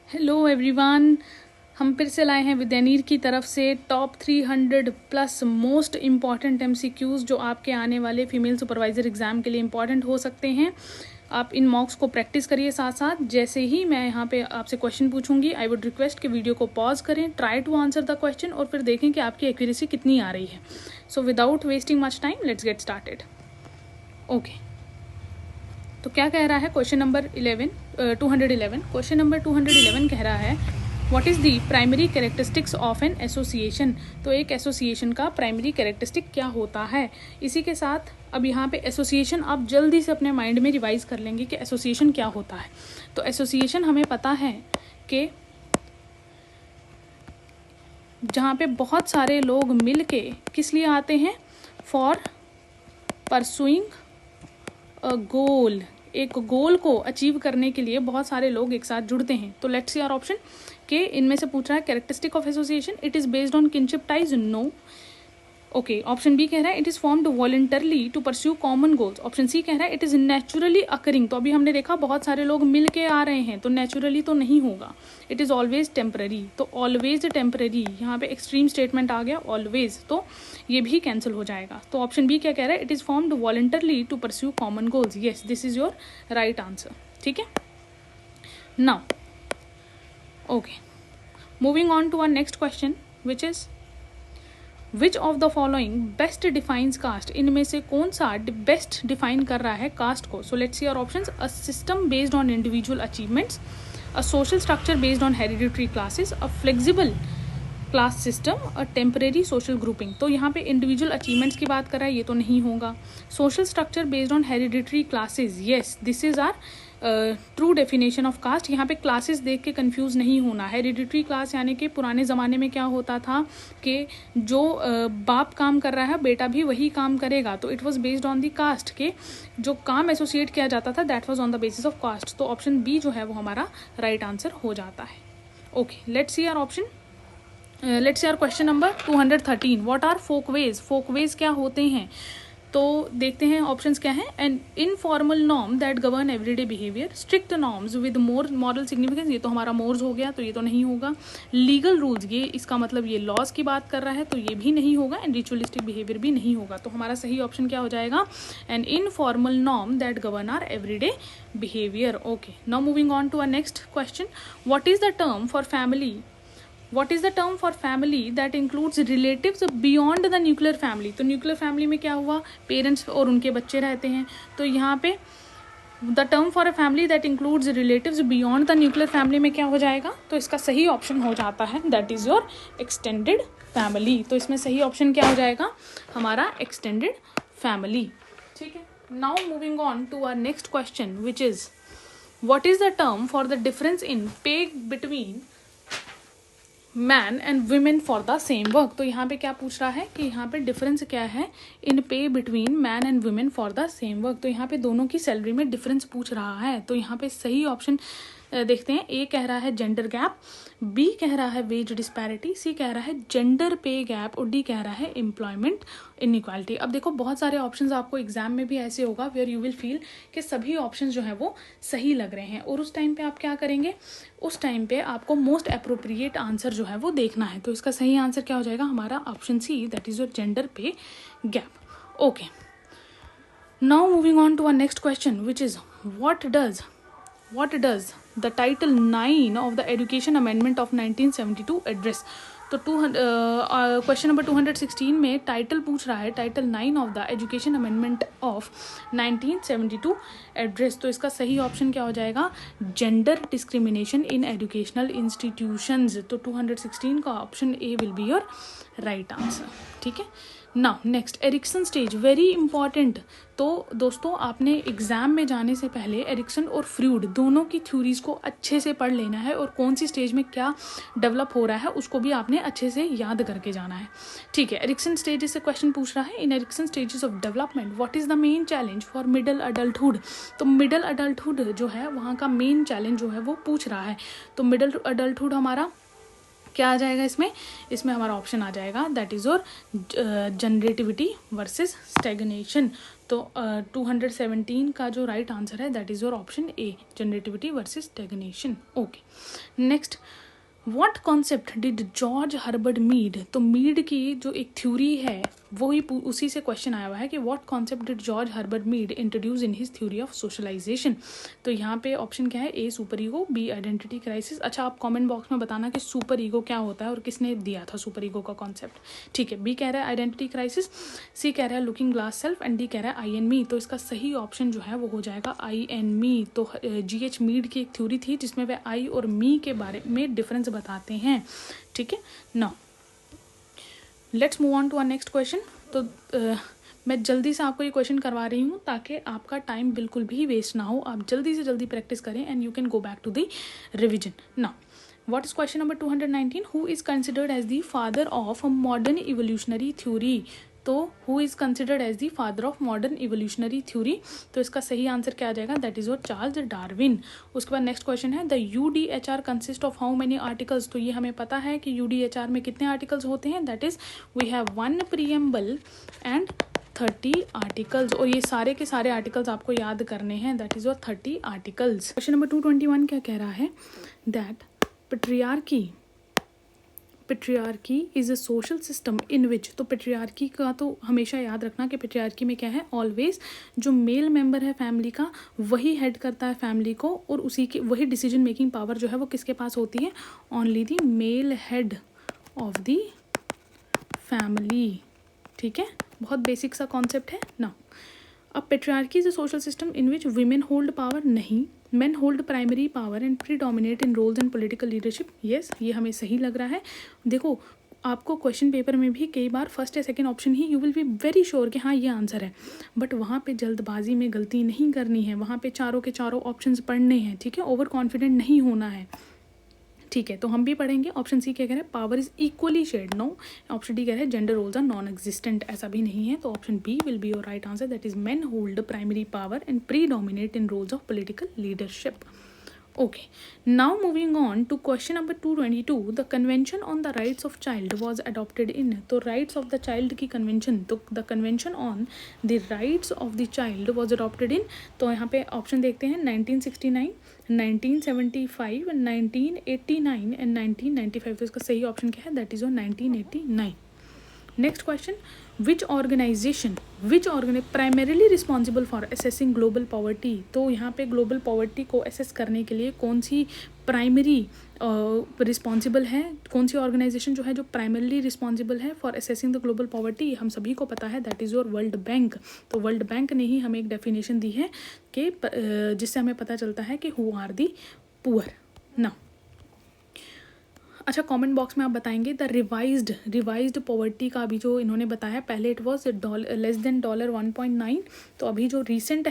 Hello everyone, हम फिर से लाए हैं विद्यानीर की तरफ से top 300 plus most important MCQs जो आपके आने वाले फीमेल सुपरवाइज़र एग्ज़ाम के लिए इम्पॉर्टेंट हो सकते हैं। आप इन मॉक्स को प्रैक्टिस करिए साथ साथ। जैसे ही मैं यहाँ पे आपसे क्वेश्चन पूछूंगी, आई वुड रिक्वेस्ट कि वीडियो को पॉज करें, try to answer the question और फिर देखें कि आपकी एक्यूरेसी कितनी आ रही है। So without wasting much time, let's get started. Okay, तो क्या कह रहा है क्वेश्चन नंबर 211। क्वेश्चन नंबर 211 कह रहा है what is the primary characteristics of an association. तो एक एसोसिएशन का प्राइमरी कैरेक्टरिस्टिक क्या होता है। इसी के साथ अब यहाँ पे एसोसिएशन आप जल्दी से अपने माइंड में रिवाइज कर लेंगे कि एसोसिएशन क्या होता है। तो एसोसिएशन हमें पता है कि जहाँ पे बहुत सारे लोग मिल के किस लिए आते हैं, फॉर परसुइंग अ गोल। एक गोल को अचीव करने के लिए बहुत सारे लोग एक साथ जुड़ते हैं। तो लेट्स सी आवर ऑप्शन के इनमें से पूछ रहा है characteristic of association, it is based on kinship ties, no. Okay, option B कह रहा है it is formed voluntarily to pursue common goals. Option C कह रहा है इट इज नेचुरली अकरिंग। तो अभी हमने देखा बहुत सारे लोग मिल के आ रहे हैं, तो नेचुरली तो नहीं होगा। इट इज ऑलवेज टेम्पररी, तो ऑलवेज टेम्पररी, यहाँ पे एक्सट्रीम स्टेटमेंट आ गया ऑलवेज, तो ये भी कैंसिल हो जाएगा। तो ऑप्शन बी क्या कह रहा है, it is formed voluntarily to pursue common goals. Yes, this is your right answer. ठीक है, now okay, moving on to our next question which is which of the following best defines caste. इनमें से कौन सा best define कर रहा है caste को। So let's see our options. A system based on individual achievements, a social structure based on hereditary classes, a flexible class system, a temporary social grouping. तो यहाँ पे इंडिविजुअल अचीवमेंट्स की बात कर रहा है, ये तो नहीं होगा। Social structure based on hereditary classes, yes, this is our true definition of caste. यहाँ पे क्लासेस देख के कंफ्यूज नहीं होना। हेरिडिटरी क्लास यानी कि पुराने ज़माने में क्या होता था कि जो बाप काम कर रहा है बेटा भी वही काम करेगा, तो it was based on the caste के जो काम एसोसिएट किया जाता था, that was on the basis of caste. तो ऑप्शन बी जो है वो हमारा राइट आंसर हो जाता है। Okay, let's see our option. Let's see our question number 213। What are folkways. Folkways क्या होते हैं, तो देखते हैं ऑप्शंस क्या हैं। An informal norm that govern everyday behaviour, strict norms with more moral significance, ये तो हमारा मोर्स हो गया, तो ये तो नहीं होगा। लीगल रूल्स, ये इसका मतलब ये लॉज की बात कर रहा है, तो ये भी नहीं होगा। एंड रिचुअलिस्टिक बिहेवियर भी नहीं होगा। तो हमारा सही ऑप्शन क्या हो जाएगा, an informal norm that govern our everyday behaviour. Okay, now moving on to our next question. What is the term for family, what is the term for family that includes relatives beyond the nuclear family। तो nuclear family में क्या हुआ, parents और उनके बच्चे रहते हैं। तो यहाँ पे the term for a family that includes relatives beyond the nuclear family में क्या हो जाएगा, तो इसका सही ऑप्शन हो जाता है that is your extended family. तो इसमें सही ऑप्शन क्या हो जाएगा, हमारा एक्सटेंडेड फैमिली। ठीक है, now moving on to our next question which is what is the term for the difference in pay between man and women for the same work. तो यहाँ पे क्या पूछ रहा है कि यहाँ पे डिफरेंस क्या है इन pay between man and women for the same work. तो यहाँ पे दोनों की सैलरी में डिफरेंस पूछ रहा है। तो यहाँ पे सही ऑप्शन देखते हैं। ए कह रहा है जेंडर गैप, बी कह रहा है वेज डिस्पैरिटी, सी कह रहा है जेंडर पे गैप और डी कह रहा है एम्प्लॉयमेंट इनइक्वालिटी। अब देखो बहुत सारे ऑप्शंस आपको एग्जाम में भी ऐसे होगा वेयर यू विल फील कि सभी ऑप्शंस जो है वो सही लग रहे हैं, और उस टाइम पे आप क्या करेंगे, उस टाइम पे आपको मोस्ट अप्रोप्रिएट आंसर जो है वो देखना है। तो इसका सही आंसर क्या हो जाएगा, हमारा option C, that is your gender pay gap. Okay, now moving on to our next question which is what does the title 9 of the education amendment of 1972 address। तो क्वेश्चन नंबर 216 में title पूछ रहा है, title 9 of the education amendment of 1972 address. तो इसका सही option क्या हो जाएगा, gender discrimination in educational institutions. तो 216 का option A will be your right answer. ठीक है, now next Erikson stage, very important. तो दोस्तों आपने एग्जाम में जाने से पहले एरिक्सन और फ्रूड दोनों की थ्योरीज को अच्छे से पढ़ लेना है, और कौन सी स्टेज में क्या डेवलप हो रहा है उसको भी आपने अच्छे से याद करके जाना है। ठीक है, एरिक्सन स्टेजेस से क्वेश्चन पूछ रहा है, in Erikson stages of development what is the main challenge for middle adulthood. तो मिडल अडल्टहुड जो है वहाँ का मेन चैलेंज जो है वो पूछ रहा है। तो मिडल अडल्टहुड हमारा क्या आ जाएगा इसमें? इसमें हमारा ऑप्शन आ जाएगा that is your generativity versus stagnation. तो 217 का जो राइट आंसर है that is your option A, generativity versus stagnation. Okay, next, what concept did George Herbert Mead? तो मीड की जो एक थ्योरी है वो ही उसी से क्वेश्चन आया हुआ है कि what concept did George Herbert Mead introduce in his theory of socialisation. तो यहाँ पे ऑप्शन क्या है? A super ego, B identity crisis. अच्छा, आप कमेंट बॉक्स में बताना कि सुपर ईगो क्या होता है और किसने दिया था सुपर ईगो का कॉन्सेप्ट। ठीक है, बी कह रहा है आइडेंटिटी क्राइसिस, सी कह रहा है looking glass self and D कह रहा है आई एन मी। तो इसका सही ऑप्शन जो है वो हो जाएगा आई एन मी। तो जी एच मीड की एक थ्योरी थी जिसमें वह आई और मी के बारे में डिफरेंस बताते हैं। ठीक है, now let's move on to our next question. तो मैं जल्दी से आपको ये क्वेश्चन करवा रही हूँ ताकि आपका टाइम बिल्कुल भी वेस्ट ना हो, आप जल्दी से जल्दी प्रैक्टिस करें and you can go back to the revision. Now what is question number 219? Who is considered as the father of modern evolutionary theory? तो who is considered as the father of modern evolutionary theory? तो इसका सही answer क्या आ जाएगा? That is your Charles Darwin. उसके बाद next question है the UDHR consist of how many articles? तो ये हमें पता है कि UDHR में कितने आर्टिकल्स होते हैं, that is we have 1 preamble and 30 articles, और ये सारे के सारे आर्टिकल्स आपको याद करने हैं, that is your 30 articles. Question number 221 क्या कह रहा है? That patriarchy is a social system in which. तो पेट्रियार्की का तो हमेशा याद रखना कि पेट्रियार्की में क्या है? ऑलवेज जो मेल मेंबर है फैमिली का वही हेड करता है फैमिली को, और उसी की वही डिसीजन मेकिंग पावर जो है वो किसके पास होती है? Only the male head of the family. ठीक है, बहुत बेसिक सा कॉन्सेप्ट है ना। अब patriarchy is a social system in which women hold power? नहीं, men hold primary power and predominate in roles and political leadership? yes, ये हमें सही लग रहा है। देखो, आपको क्वेश्चन पेपर में भी कई बार फर्स्ट या second option he you will be very sure कि हाँ ये आंसर है, बट वहाँ पे जल्दबाजी में गलती नहीं करनी है, वहाँ पे चारों के चारों ऑप्शंस पढ़ने हैं। ठीक है, ओवर कॉन्फिडेंट नहीं होना है। ठीक है, तो हम भी पढ़ेंगे। ऑप्शन सी क्या कह रहे हैं? Power is equally shared. No. Option D कह रहे हैं gender roles are non existent. ऐसा भी नहीं है, तो option B will be your right answer, that is men hold primary power and predominate in roles of political leadership. Okay, now moving on to question number 222, the convention on the rights of child was adopted in। तो rights of the child की convention, तो the convention on the rights of the child was adopted in, तो यहाँ पे option देखते हैं 1969, 1975, 1989 and 1995। तो इसका सही ऑप्शन क्या है? That is 1989। Next question, which organisation primarily responsible for assessing global poverty? तो यहाँ पे ग्लोबल पॉवर्टी को असेस करने के लिए कौन सी प्राइमरी रिस्पॉन्सिबल है, कौन सी ऑर्गेनाइजेशन जो है जो प्राइमरीली रिस्पॉन्सिबल है for assessing the global poverty? हम सभी को पता है that is your world bank. तो वर्ल्ड बैंक ने ही हमें एक डेफिनेशन दी है कि जिससे हमें पता चलता है कि हु आर दी पुअर ना। अच्छा, कमेंट बॉक्स में आप बताएंगे द रिवाइज्ड पॉवर्टी का अभी जो इन्होंने बताया, पहले इट वाज लेस देन $1.9, तो अभी जो रीसेंट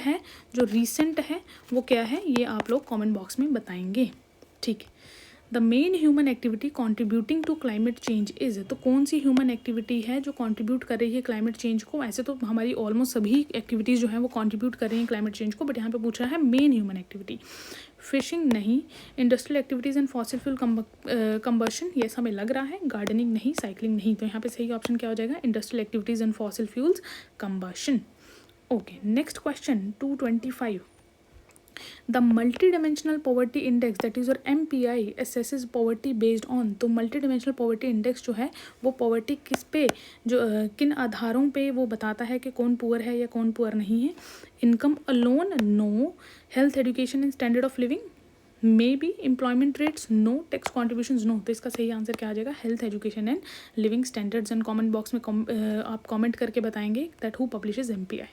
है वो क्या है, ये आप लोग कमेंट बॉक्स में बताएंगे। ठीक, the main human activity contributing to climate change is. तो कौन सी ह्यूमन एक्टिविटी है जो कॉन्ट्रीब्यूट कर रही है क्लाइमेट चेंज को? ऐसे तो हमारी ऑलमोस्ट सभी एक्टिविटीज़ जो हैं वो कॉन्ट्रीब्यूट कर रही हैं क्लाइमेट चेंज को, बट यहाँ पे पूछ रहा है मेन ह्यूमन एक्टिविटी। फिशिंग नहीं, industrial activities and fossil fuel combustion, ये हमें लग रहा है। गार्डनिंग नहीं, साइकिलिंग नहीं, तो यहाँ पे सही ऑप्शन क्या हो जाएगा? Industrial activities and fossil fuels combustion. Okay, next question 225, the multi dimensional poverty index that is और MPI assesses poverty based on. तो मल्टी डिमेंशनल पॉवर्टी इंडेक्स जो है वो पॉवर्टी किस पे, जो किन आधारों पे वो बताता है कि कौन पुअर है या कौन पुअर नहीं है? Income alone? No. Health, education and standard of living? May be. Employment rates? No. Tax contributions? No. तो इसका सही आंसर क्या आ जाएगा? Health, education and living standards. And comment box में आप कमेंट करके बताएंगे that who publishes MPI।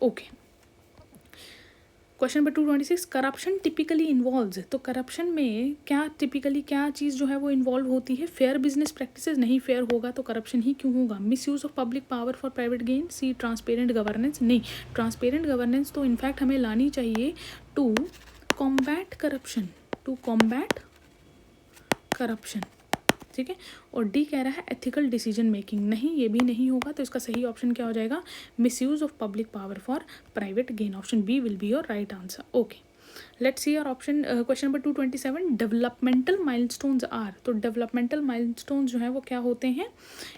Okay, question number 226, corruption typically involves. तो करप्शन में क्या चीज़ जो है वो इन्वॉल्व होती है? Fair business practices? नहीं, फेयर होगा तो करप्शन ही क्यों होगा? Misuse of public power for private gain? C, transparent governance? नहीं, ट्रांसपेरेंट गवर्नेंस तो इनफैक्ट हमें लानी चाहिए टू कॉम्बैट करप्शन। ठीक है, और डी कह रहा है एथिकल डिसीजन मेकिंग? नहीं, ये भी नहीं होगा, तो इसका सही ऑप्शन क्या हो जाएगा? Misuse of public power for private gain. Option B will be your right answer. Okay, let's see our option question number 227 developmental milestones are. तो डेवलपमेंटल माइलस्टोन्स जो है वो क्या होते हैं,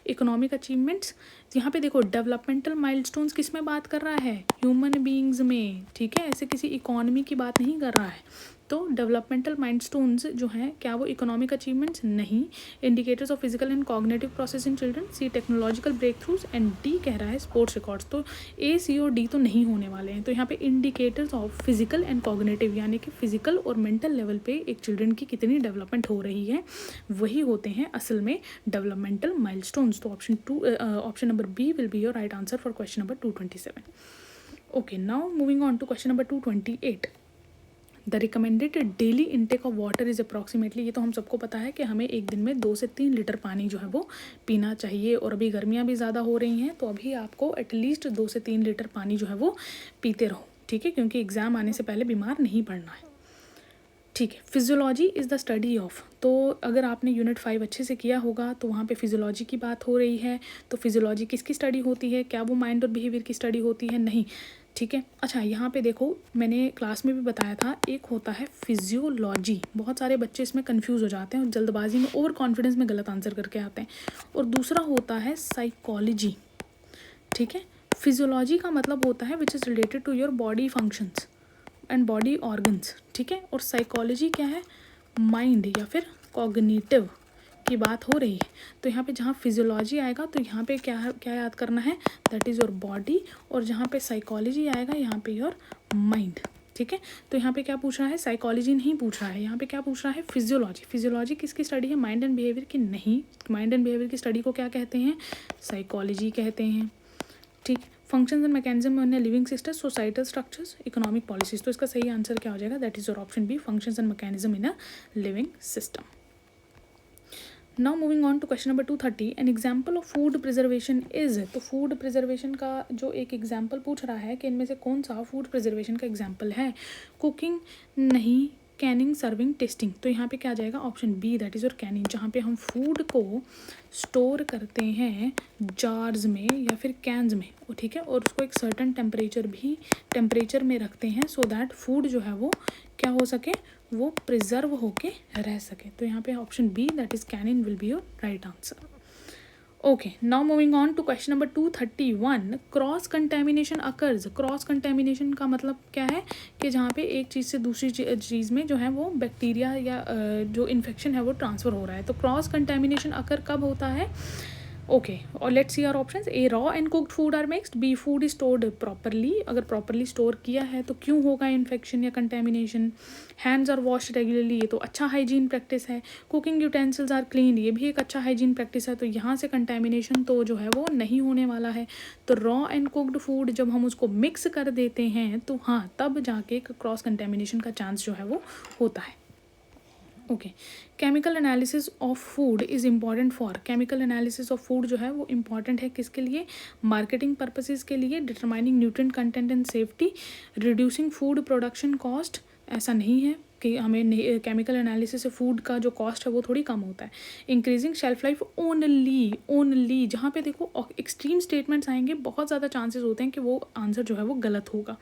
इकोनॉमिक अचीवमेंट्स। यहाँ पे देखो डेवलपमेंटल माइलस्टोन्स किस में बात कर रहा है, ह्यूमन बीइंग्स में, ठीक है, ऐसे किसी इकोनॉमी की बात नहीं कर रहा है। तो डेवलपमेंटल माइलस्टोन्स जो हैं क्या वो इकोनॉमिक अचीवमेंट्स, नहीं। Indicators of physical and cognitive process in children, C technological breakthroughs, and D कह रहा है स्पोर्ट्स रिकॉर्ड्स। तो ए, सी और डी तो नहीं होने वाले हैं। तो यहाँ पे indicators of physical and cognitive यानी कि फिजिकल और मेंटल लेवल पे एक चिल्ड्रन की कितनी डेवलपमेंट हो रही है, वही होते हैं असल में डेवलपमेंटल माइलस्टोन्स। तो option number B will be your right answer for question number 227। Okay, now moving on to question number 228। The recommended daily intake of water is approximately, ये तो हम सबको पता है कि हमें एक दिन में 2 से 3 लीटर पानी जो है वो पीना चाहिए। और अभी गर्मियाँ भी ज़्यादा हो रही हैं, तो अभी आपको एटलीस्ट 2 से 3 लीटर पानी जो है वो पीते रहो, ठीक है, क्योंकि एग्ज़ाम आने से पहले बीमार नहीं पड़ना है, ठीक है। Physiology is the study of, तो अगर आपने यूनिट 5 अच्छे से किया होगा तो वहाँ पे फिजियोलॉजी की बात हो रही है। तो फिजियोलॉजी किसकी स्टडी होती है, क्या वो माइंड और बिहेवियर की स्टडी होती है, नहीं, ठीक है। अच्छा, यहाँ पे देखो मैंने क्लास में भी बताया था, एक होता है फिजियोलॉजी, बहुत सारे बच्चे इसमें कंफ्यूज हो जाते हैं और जल्दबाजी में ओवर कॉन्फिडेंस में गलत आंसर करके आते हैं। और दूसरा होता है साइकोलॉजी, ठीक है। फिजियोलॉजी का मतलब होता है which is related to your body functions and body organs, ठीक है। और साइकोलॉजी क्या है, माइंड या फिर कॉग्निटिव की बात हो रही है। तो यहाँ पे जहाँ फिजियोलॉजी आएगा तो यहाँ पे क्या क्या याद करना है, दैट इज़ योर बॉडी। और जहाँ पे साइकोलॉजी आएगा यहाँ पे योर माइंड, ठीक है। तो यहाँ पे क्या पूछ रहा है, साइकोलॉजी नहीं पूछ रहा है, यहाँ पे क्या पूछ रहा है, फिजियोलॉजी। फिजियोलॉजी किसकी स्टडी है, माइंड एंड बिहेवियर की, नहीं। माइंड एंड बिहेवियर की स्टडी को क्या कहते हैं, साइकोलॉजी कहते हैं, ठीक। Functions and mechanism in living system, societal structures, economic policies. तो इसका सही आंसर क्या हो जाएगा, that is your option B, functions and mechanism in a living system. Now moving on to question number 230, an example of food preservation is. तो food preservation का जो एक एग्जाम्पल पूछ रहा है कि इनमें से कौन सा फूड प्रिजर्वेशन का एग्जाम्पल है, कुकिंग, नहीं, कैनिंग, सर्विंग, टेस्टिंग। तो यहाँ पे क्या आ जाएगा, option B, that is your canning, जहाँ पे हम फूड को स्टोर करते हैं जार्स में या फिर कैंस में, ठीक है, और उसको एक सर्टन टेम्परेचर में रखते हैं सो दैट फूड जो है वो क्या हो सके, वो प्रिजर्व होके रह सके। तो यहाँ पे option B, that is canning, will be your right answer. Okay, now moving on to question number 231, cross contamination occurs. Cross contamination का मतलब क्या है कि जहाँ पे एक चीज़ से दूसरी चीज़ में जो है वो बैक्टीरिया या जो इन्फेक्शन है वो ट्रांसफ़र हो रहा है। तो क्रॉस कंटेमिनेशन अकर कब होता है, ओके। और let's see our options, A raw and cooked food are mixed, B food stored properly, अगर प्रॉपरली स्टोर किया है तो क्यों होगा इन्फेक्शन या contamination, hands are washed regularly, ये तो अच्छा हाइजीन प्रैक्टिस है, कुकिंग यूटेंसिल्स आर क्लीन, ये भी एक अच्छा हाइजीन प्रैक्टिस है, तो यहाँ से कंटेमिनेशन तो जो है वो नहीं होने वाला है। तो रॉ एंड कुक्ड फूड जब हम उसको मिक्स कर देते हैं तो हाँ, तब जाके क्रॉस कंटेमिनेशन का चांस जो है वो होता है। Okay, chemical analysis of food is important for, chemical analysis of food जो है वो इम्पॉर्टेंट है किसके लिए, मार्केटिंग पर्पसेस के लिए, determining nutrient content and safety, reducing food production cost. ऐसा नहीं है कि हमें केमिकल एनालिसिस से फूड का जो कॉस्ट है वो थोड़ी कम होता है। इंक्रीजिंग शेल्फ लाइफ ओनली, जहाँ पे देखो एक्सट्रीम स्टेटमेंट्स आएंगे, बहुत ज़्यादा चांसेस होते हैं कि वो आंसर जो है वो गलत होगा।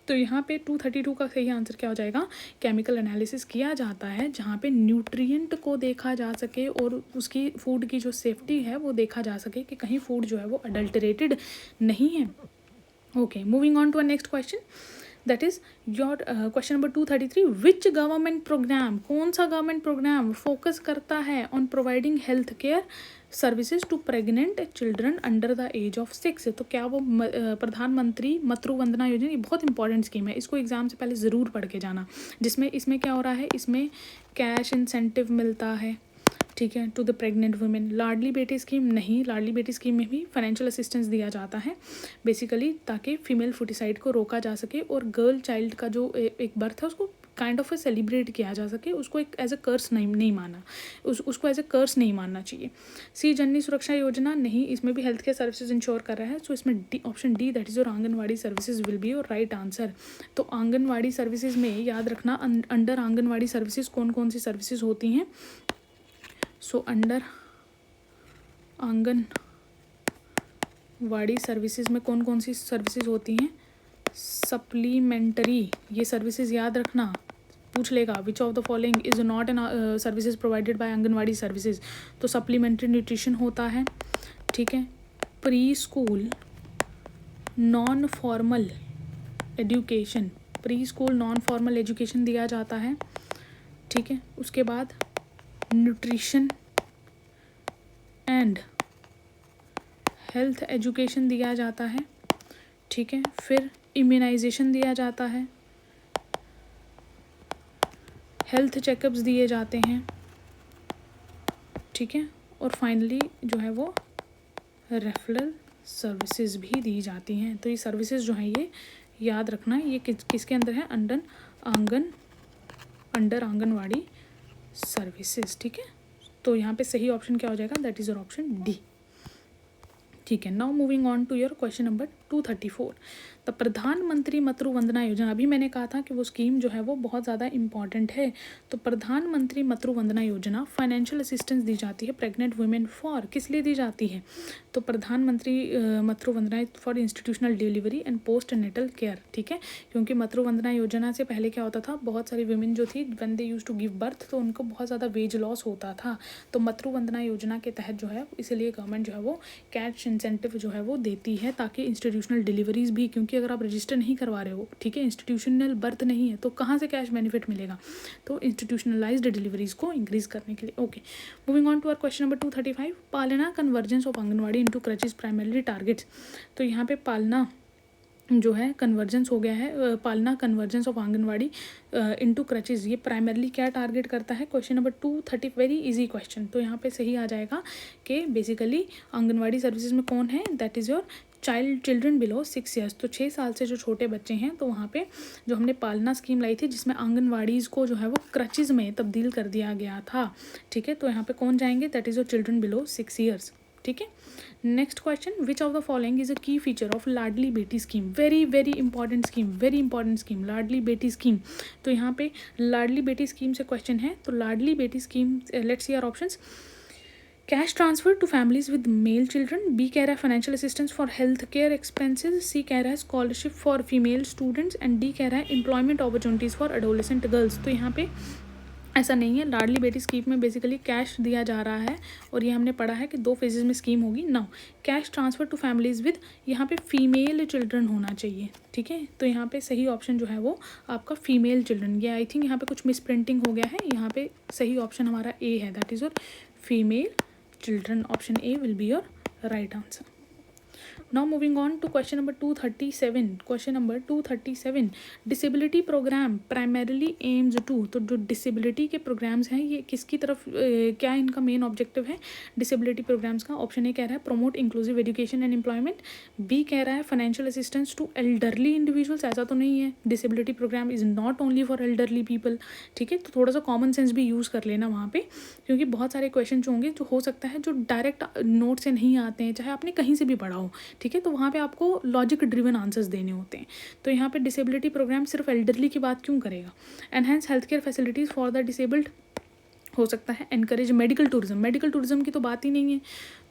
तो यहाँ पे 232 का सही आंसर क्या हो जाएगा, केमिकल एनालिसिस किया जाता है जहाँ पे न्यूट्रिएंट को देखा जा सके और उसकी फूड की जो सेफ्टी है वो देखा जा सके कि कहीं फूड जो है वो अडल्टरेटेड नहीं है। Okay, moving on to a next question, that is your question number 233, which government program, कौन सा गवर्नमेंट प्रोग्राम फोकस करता है on providing health care services to pregnant children under the age of 6। तो क्या वो प्रधानमंत्री मातृ वंदना योजना, ये बहुत इंपॉर्टेंट स्कीम है, इसको एग्जाम से पहले ज़रूर पढ़ के जाना, जिसमें इसमें क्या हो रहा है, इसमें कैश इंसेंटिव मिलता है, ठीक है, to the pregnant women. Ladli Beti scheme नहीं, लाडली बेटी स्कीम में भी फाइनेंशियल असिस्टेंस दिया जाता है बेसिकली ताकि फीमेल फुटिसाइड को रोका जा सके और गर्ल चाइल्ड का जो एक बर्थ है उसको काइंड ऑफ सेलिब्रेट किया जा सके, उसको एक एज अ कर्स नहीं माना, उसको एज अ कर्स नहीं मानना चाहिए। सी जननी सुरक्षा योजना नहीं, इसमें भी हेल्थ केयर सर्विसेज इंश्योर कर रहा है, सो इसमें D, option D, that is your anganwadi services will be your right answer. तो आंगनवाड़ी सर्विसेज में याद रखना, अंडर आंगनवाड़ी सर्विसेज कौन कौन सी सर्विसेज होती हैं। सो अंडर आंगनवाड़ी सर्विसेज में कौन कौन सी सर्विसेज होती हैं, सप्लीमेंट्री, ये सर्विसेज याद रखना, पूछ लेगा विच of the following is not an services provided by anganwadi services, तो सप्लीमेंट्री न्यूट्रिशन होता है, ठीक है। Pre school non formal education, pre school non formal education दिया जाता है, ठीक है। उसके बाद न्यूट्रिशन एंड हेल्थ एजुकेशन दिया जाता है, ठीक है। फिर इम्यूनाइजेशन दिया जाता है, हेल्थ चेकअप्स दिए जाते हैं, ठीक है। और फाइनली जो है वो रेफरल सर्विसेज भी दी जाती हैं। तो ये सर्विसेज जो हैं ये याद रखना, ये किसके अंदर है, अंडर आंगनवाड़ी सर्विसेज, ठीक है। तो यहाँ पे सही ऑप्शन क्या हो जाएगा, that is your option D, ठीक है। Now moving on to your question number 234, the प्रधानमंत्री मातृ वंदना योजना, अभी मैंने कहा था कि वो स्कीम जो है वो बहुत ज़्यादा इंपॉर्टेंट है। तो प्रधानमंत्री मातृ वंदना योजना फाइनेंशियल असिस्टेंस दी जाती है प्रेग्नेंट वुमेन फॉर, किस लिए दी जाती है, तो Pradhanmantri Matru Vandana for institutional delivery and post natal care, ठीक है। क्योंकि मातृ वंदना योजना से पहले क्या होता था, बहुत सारी वुमेन जो थी when they used to give birth, तो उनको बहुत ज़्यादा वेज लॉस होता था। तो मातृ वंदना योजना के तहत जो है, इसलिए गवर्नमेंट जो है वो कैश इंसेंटिव जो है वो देती है, ताकि इंस्टीट्यूशनल डिलीवरीज भी, क्योंकि अगर आप रजिस्टर नहीं करवा रहे हो, ठीक है, इंस्टीट्यूशनल बर्थ नहीं है, तो कहाँ से कैश बेनिफिट मिलेगा, तो इंस्टीट्यूशनलाइज्ड डिलीवरीज को इंक्रीज करने के लिए। Okay, moving on to our question number 235, Palna convergence of anganwadi into creches primary targets, तो यहाँ पे पालना जो है कन्वर्जेंस हो गया है, पालना convergence of anganwadi into crutches, ये प्राइमरली क्या टारगेट करता है, question number 230, very easy question. तो यहाँ पे सही आ जाएगा कि बेसिकली आंगनवाड़ी सर्विसेज में कौन है, that is your children below 6 years, तो 6 साल से जो छोटे बच्चे हैं, तो वहाँ पे जो हमने पालना स्कीम लाई थी जिसमें आंगनवाड़ीज़ को जो है वो क्रचेज में तब्दील कर दिया गया था, ठीक है। तो यहाँ पे कौन जाएंगे, that is your children below 6 years, ठीक है। Next question, which of the following is a key feature of Ladli Beti scheme, very very important scheme, Ladli Beti scheme. तो यहाँ पे लाडली बेटी स्कीम से क्वेश्चन है, तो Ladli Beti scheme, let's see our options, cash transfer to families with male children, B कह रहा है financial assistance for health care expenses, C कह रहा है scholarship for female students, and D कह रहा है employment opportunities for adolescent girls. तो यहाँ पे ऐसा नहीं है, लाडली बेटी स्कीम में बेसिकली कैश दिया जा रहा है, और ये हमने पढ़ा है कि 2 फेजेस में स्कीम होगी। Now cash transfer to families with, यहाँ पे फीमेल चिल्ड्रन होना चाहिए, ठीक है। तो यहाँ पे सही ऑप्शन जो है वो आपका फीमेल चिल्ड्रन, ये आई थिंक यहाँ पे कुछ मिस प्रिंटिंग हो गया है, यहाँ पे सही ऑप्शन हमारा ए है, that is your female children, option A will be your right answer. Now moving on to question number 237, question number 237, disability program primarily aims to, तो जो डिसेबिलिटी के प्रोग्राम्स हैं ये किसकी तरफ, क्या इनका मेन ऑब्जेक्टिव है डिसेबिलिटी प्रोग्राम्स का, ऑप्शन ए कह रहा है promote inclusive education and employment, B कह रहा है financial assistance to elderly individuals, ऐसा तो नहीं है, disability program is not only for elderly people, ठीक है। तो थोड़ा सा कॉमन सेंस भी यूज़ कर लेना वहाँ पे, क्योंकि बहुत सारे क्वेश्चन जो होंगे जो हो सकता है जो डायरेक्ट नोट से नहीं आते हैं, चाहे आपने कहीं से भी पढ़ा हो, ठीक है, तो वहाँ पे आपको लॉजिक ड्रिवन आंसर्स देने होते हैं। तो यहाँ पे डिसेबिलिटी प्रोग्राम सिर्फ एल्डरली की बात क्यों करेगा, enhance health care facilities for the disabled हो सकता है, एनकरेज मेडिकल टूरिज्म की तो बात ही नहीं है,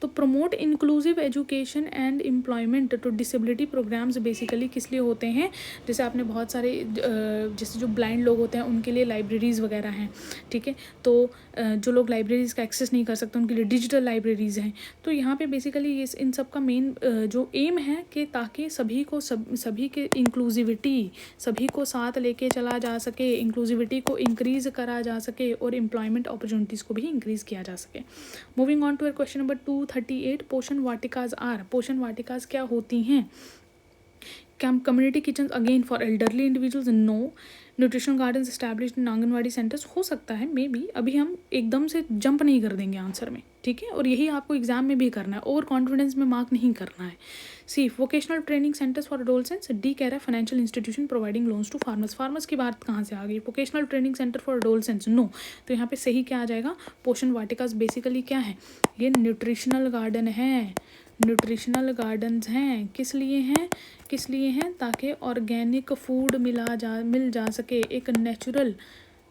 तो promote inclusive education and employment, तो डिसेबिलिटी प्रोग्राम्स बेसिकली किस लिए होते हैं, जैसे आपने बहुत सारे जैसे जो ब्लाइंड लोग होते हैं उनके लिए लाइब्रेरीज़ वगैरह हैं, ठीक है, तो जो लोग लाइब्रेरीज़ का एक्सेस नहीं कर सकते उनके लिए डिजिटल लाइब्रेरीज़ हैं। तो यहाँ पे बेसिकली ये इन सब का मेन जो एम है कि ताकि सभी के इंक्लूसिविटी, सभी को साथ लेके चला जा सके, इंक्लूसिविटी को इंक्रीज़ करा जा सके और एम्प्लॉयमेंट अपॉर्चुनिटीज़ को भी इंक्रीज़ किया जा सके। Moving on to question number 238, Poshan वाटिकाज आर, पोषण वाटिकाज क्या होती हैं, community kitchen again for elderly individuals, no, nutritional gardens established in anganwadi centres, हो सकता है मे बी, अभी हम एकदम से जंप नहीं कर देंगे आंसर में, ठीक है, और यही आपको एग्जाम में भी करना है, ओवर कॉन्फिडेंस में मार्क नहीं करना है। C vocational training centres for adolescents, D कह रहा है financial institution providing loans to farmers की बात कहाँ से आ गई, vocational training centre for adolescents, no, तो यहाँ पे सही क्या आ जाएगा, पोषण वाटिकास बेसिकली क्या है, ये न्यूट्रिशनल गार्डन है, न्यूट्रिशनल गार्डन्स हैं, किस लिए हैं, ताकि ऑर्गेनिक फूड मिल जा सके, एक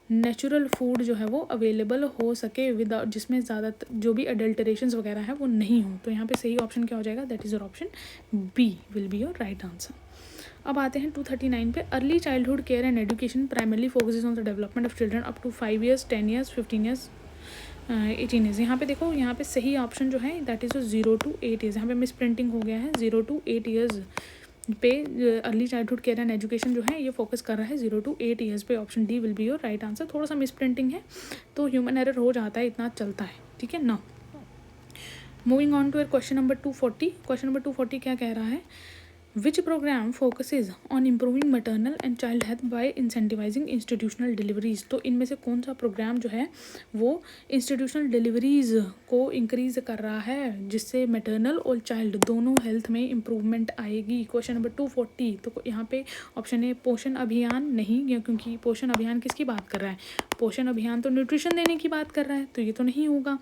नेचुरल फूड जो है वो अवेलेबल हो सके विदाउट, जिसमें ज़्यादा जो भी अडल्टरेशंस वगैरह है वो नहीं हो। तो यहाँ पे सही ऑप्शन क्या हो जाएगा, that is your option B will be your right answer. अब आते हैं 239 पे। Early childhood care and education primarily focuses on the development of children up to 5 years, 10 years, 15 years, 18 years। यहाँ पे देखो, यहाँ पे सही ऑप्शन जो है दैट इज़ 0 to 8 years। यहाँ पे मिस प्रिंटिंग हो गया है। 0 to 8 years पे early childhood care and education जो है ये फोकस कर रहा है 0 to 8 years पे। Option D will be your right answer. थोड़ा सा मिस प्रिंटिंग है तो ह्यूमन एरर हो जाता है, इतना चलता है, ठीक है ना। Moving on to your question number 240। Question number 240 क्या कह रहा है? Which program focuses on improving maternal and child health by incentivising institutional deliveries. तो इनमें से कौन सा प्रोग्राम जो है वो इंस्टीट्यूशनल डिलीवरीज को इंक्रीज कर रहा है जिससे मैटरनल और चाइल्ड दोनों हेल्थ में इम्प्रूवमेंट आएगी? Question number 240। तो यहाँ पे ऑप्शन ए पोषण अभियान नहीं, क्योंकि पोषण अभियान किसकी बात कर रहा है? पोषण अभियान तो न्यूट्रिशन देने की बात कर रहा है, तो ये तो नहीं होगा।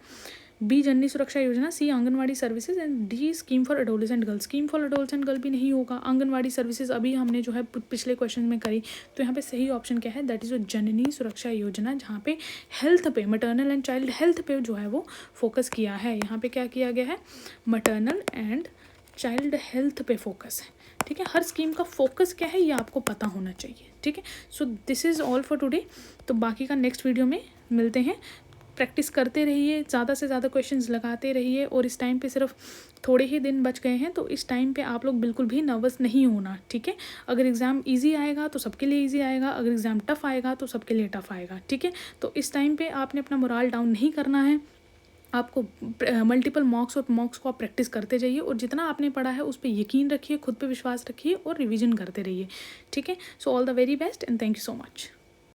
B Janani Suraksha Yojana, C Anganwadi services and D scheme for adolescent girl. Scheme for adolescent girl भी नहीं होगा। आंगनवाड़ी सर्विसेज अभी हमने जो है पिछले क्वेश्चन में करी, तो यहाँ पे सही ऑप्शन क्या है? दैट इज़ जननी सुरक्षा योजना, जहाँ पे हेल्थ पे, मैटरनल एंड चाइल्ड हेल्थ पे जो है वो फोकस किया है। यहाँ पे क्या किया गया है? मैटरनल एंड चाइल्ड हेल्थ पे फोकस है, ठीक है। हर स्कीम का फोकस क्या है ये आपको पता होना चाहिए, ठीक है। So this is all for today. तो बाकी का नेक्स्ट वीडियो में मिलते हैं। प्रैक्टिस करते रहिए, ज़्यादा से ज़्यादा क्वेश्चंस लगाते रहिए, और इस टाइम पे सिर्फ थोड़े ही दिन बच गए हैं, तो इस टाइम पे आप लोग बिल्कुल भी नर्वस नहीं होना, ठीक है। अगर एग्ज़ाम इजी आएगा तो सबके लिए इजी आएगा, अगर एग्ज़ाम टफ़ आएगा तो सबके लिए टफ़ आएगा, ठीक है। तो इस टाइम पे आपने अपना मोराल डाउन नहीं करना है। आपको मल्टीपल मॉक्स को आप प्रैक्टिस करते जाइए, और जितना आपने पढ़ा है उस पर यकीन रखिए, खुद पे विश्वास रखिए और रिवीजन करते रहिए, ठीक है। So all the very best and thank you so much.